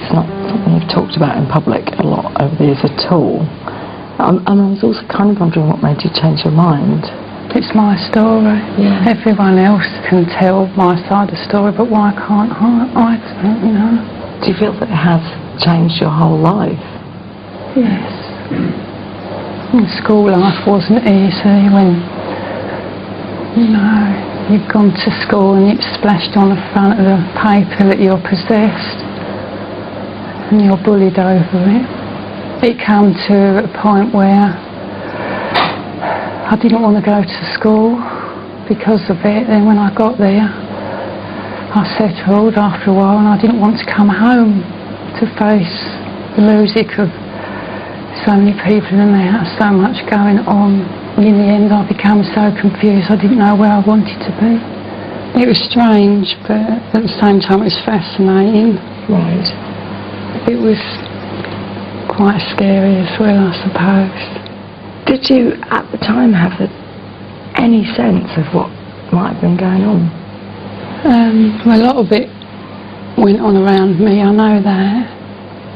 it's not something you've talked about in public a lot over the years at all. And I was also kind of wondering what made you change your mind. It's my story. Yeah. Everyone else can tell my side of the story, but why can't I, you know? Do you feel that it has changed your whole life? Yes. And school life wasn't easy when, you know, you've gone to school and it's splashed on the front of the paper that you're possessed and you're bullied over it. It came to a point where I didn't want to go to school because of it. Then when I got there, I settled after a while and I didn't want to come home to face the music of so many people in the house, so much going on. In the end I became so confused I didn't know where I wanted to be. It was strange, but at the same time it was fascinating. Right. It was quite scary as well, I suppose. Did you at the time have any sense of what might have been going on? Well, a lot of it went on around me, I know that.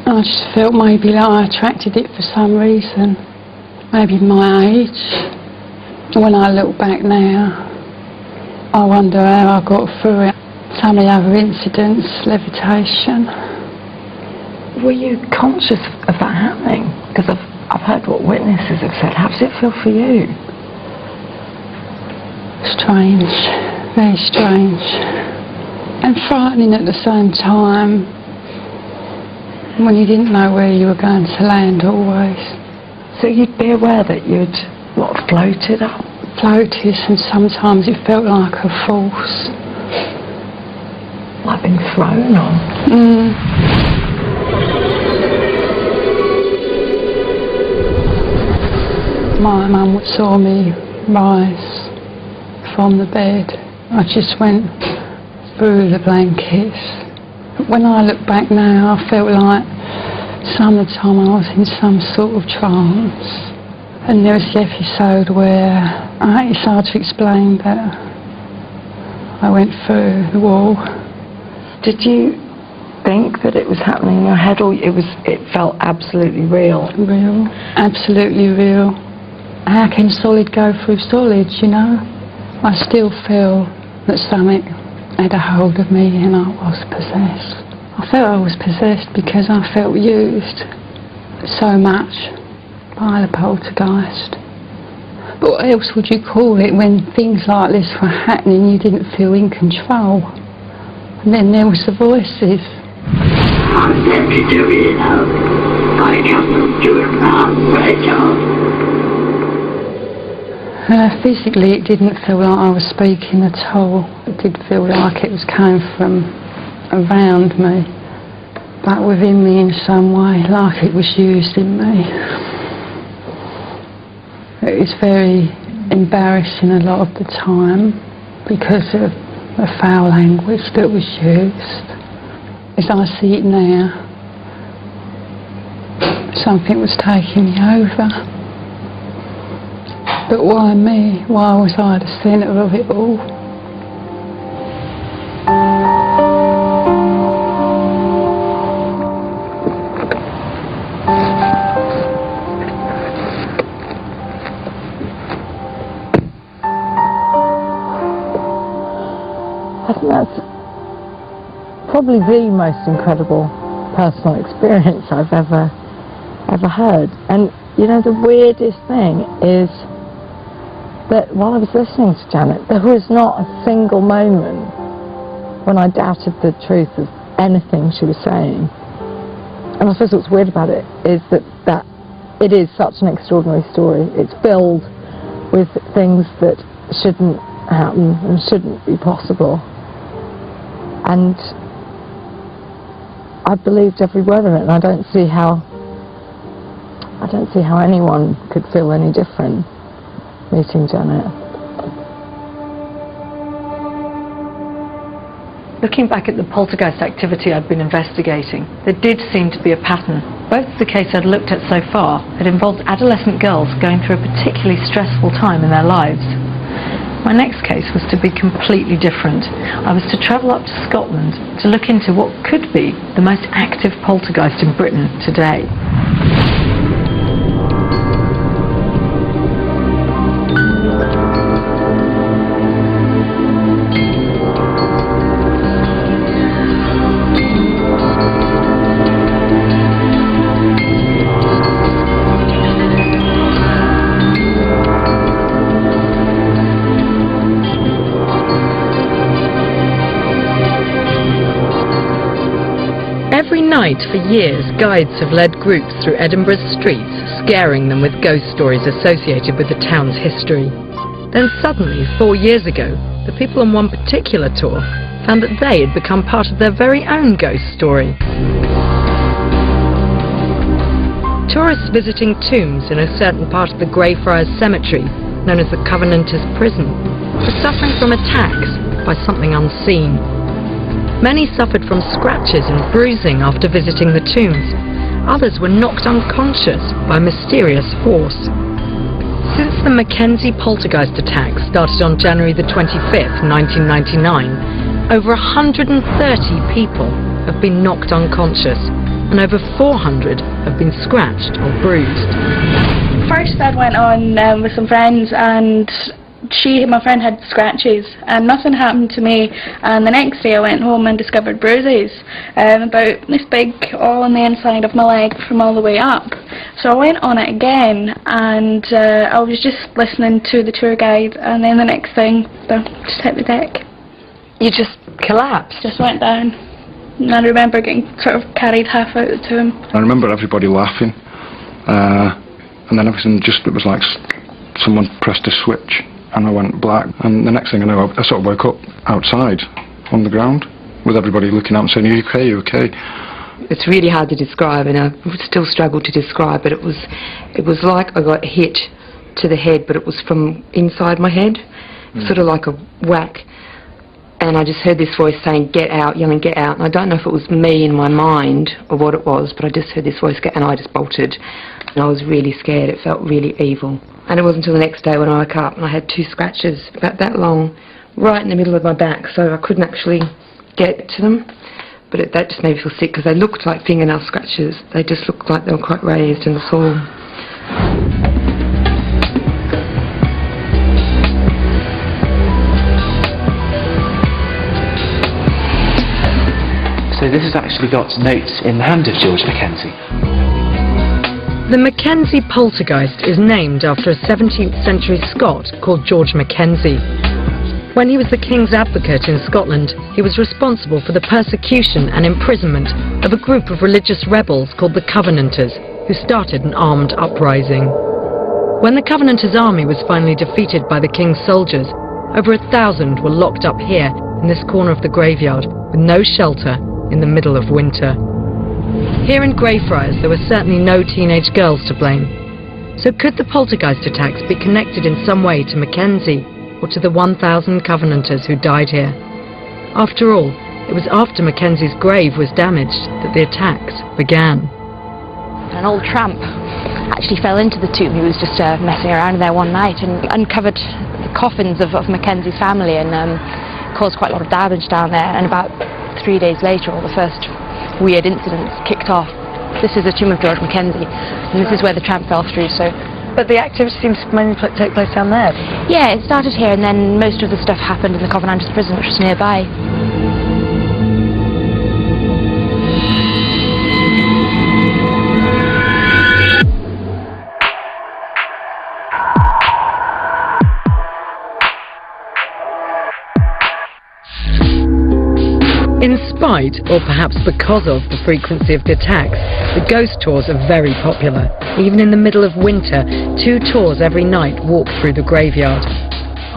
I just felt maybe that I attracted it for some reason. Maybe my age. When I look back now, I wonder how I got through it. Some of the other incidents, levitation. Were you conscious of that happening? Because I've heard what witnesses have said. How does it feel for you? Strange, very strange. And frightening at the same time. When you didn't know where you were going to land always. So you'd be aware that you'd, what, floated up? Floated, and sometimes it felt like a force. Like being thrown on? My mum saw me rise from the bed. I just went through the blankets. When I look back now, I felt like some of the time I was in some sort of trance. And there was the episode where, it's hard to explain, but I went through the wall. Did you think that it was happening in your head, or it felt absolutely real? Real, absolutely real. How can solid go through solid, you know? I still feel that something had a hold of me and I was possessed. I felt I was possessed because I felt used so much by the poltergeist. But what else would you call it when things like this were happening? You didn't feel in control. And then there was the voices. I'm happy to be now. I come to it now, right now. Physically it didn't feel like I was speaking at all. It did feel like it was coming from around me, but within me in some way, like it was used in me. It was very embarrassing a lot of the time because of the foul language that was used. As I see it now, something was taking me over. But why me? Why was I the centre of it all? I think that's probably the most incredible personal experience I've ever heard. And you know, the weirdest thing is that while I was listening to Janet, there was not a single moment when I doubted the truth of anything she was saying. And I suppose what's weird about it is that it is such an extraordinary story. It's filled with things that shouldn't happen and shouldn't be possible. And I believed every word of it, and I don't see how anyone could feel any different meeting Janet. Looking back at the poltergeist activity I'd been investigating, there did seem to be a pattern. Both the case I'd looked at so far had involved adolescent girls going through a particularly stressful time in their lives. My next case was to be completely different. I was to travel up to Scotland to look into what could be the most active poltergeist in Britain today. Every night for years, guides have led groups through Edinburgh's streets, scaring them with ghost stories associated with the town's history. Then suddenly, 4 years ago, the people on one particular tour found that they had become part of their very own ghost story. Tourists visiting tombs in a certain part of the Greyfriars Cemetery, known as the Covenanters' Prison, were suffering from attacks by something unseen. Many suffered from scratches and bruising after visiting the tombs. Others were knocked unconscious by a mysterious force. Since the Mackenzie poltergeist attack started on January the 25th, 1999, over 130 people have been knocked unconscious, and over 400 have been scratched or bruised. First I went on with some friends, and my friend had scratches and nothing happened to me, and the next day I went home and discovered bruises about this big all on the inside of my leg from all the way up. So I went on it again, and I was just listening to the tour guide, and then the next thing, just hit the deck. You just collapsed? Just went down, and I remember getting sort of carried half out of the tomb. I remember everybody laughing, and then everything it was like someone pressed a switch and I went black, and the next thing I know, I sort of woke up outside on the ground with everybody looking out and saying, "Are you okay, are you okay?" It's really hard to describe, and I still struggle to describe, but it was like I got hit to the head, but it was from inside my head, sort of like a whack, and I just heard this voice saying, "Get out," yelling, "Get out," and I don't know if it was me in my mind or what it was, but I just heard this voice and I just bolted, and I was really scared. It felt really evil. And it wasn't until the next day when I woke up and I had 2 scratches about that long right in the middle of my back, so I couldn't actually get to them, but that just made me feel sick because they looked like fingernail scratches. They just looked like they were quite raised and sore. So this has actually got notes in the hand of George Mackenzie. The Mackenzie poltergeist is named after a 17th century Scot called George Mackenzie. When he was the King's advocate in Scotland, he was responsible for the persecution and imprisonment of a group of religious rebels called the Covenanters, who started an armed uprising. When the Covenanters' army was finally defeated by the King's soldiers, over 1,000 were locked up here in this corner of the graveyard with no shelter in the middle of winter. Here in Greyfriars there were certainly no teenage girls to blame. So could the poltergeist attacks be connected in some way to Mackenzie or to the 1,000 Covenanters who died here? After all, it was after Mackenzie's grave was damaged that the attacks began. An old tramp actually fell into the tomb. He was just messing around there one night and uncovered the coffins of Mackenzie's family and caused quite a lot of damage down there. And about 3 days later, all the first weird incidents kicked off. This is the tomb of George Mackenzie, and this is where the tramp fell through. But the activity seems to mainly take place down there. Yeah, it started here, and then most of the stuff happened in the Covenanters' prison, which was nearby. In spite, or perhaps because of, the frequency of the attacks, the ghost tours are very popular. Even in the middle of winter, 2 tours every night walk through the graveyard.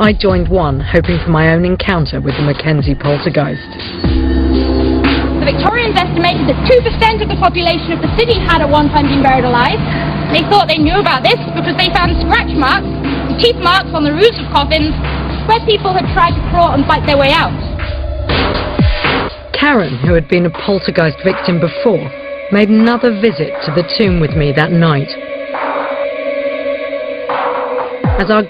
I joined one, hoping for my own encounter with the Mackenzie poltergeist. The Victorians estimated that 2% of the population of the city had at one time been buried alive. They thought they knew about this because they found scratch marks, teeth marks on the roofs of coffins, where people had tried to crawl and fight their way out. Karen, who had been a poltergeist victim before, made another visit to the tomb with me that night. As our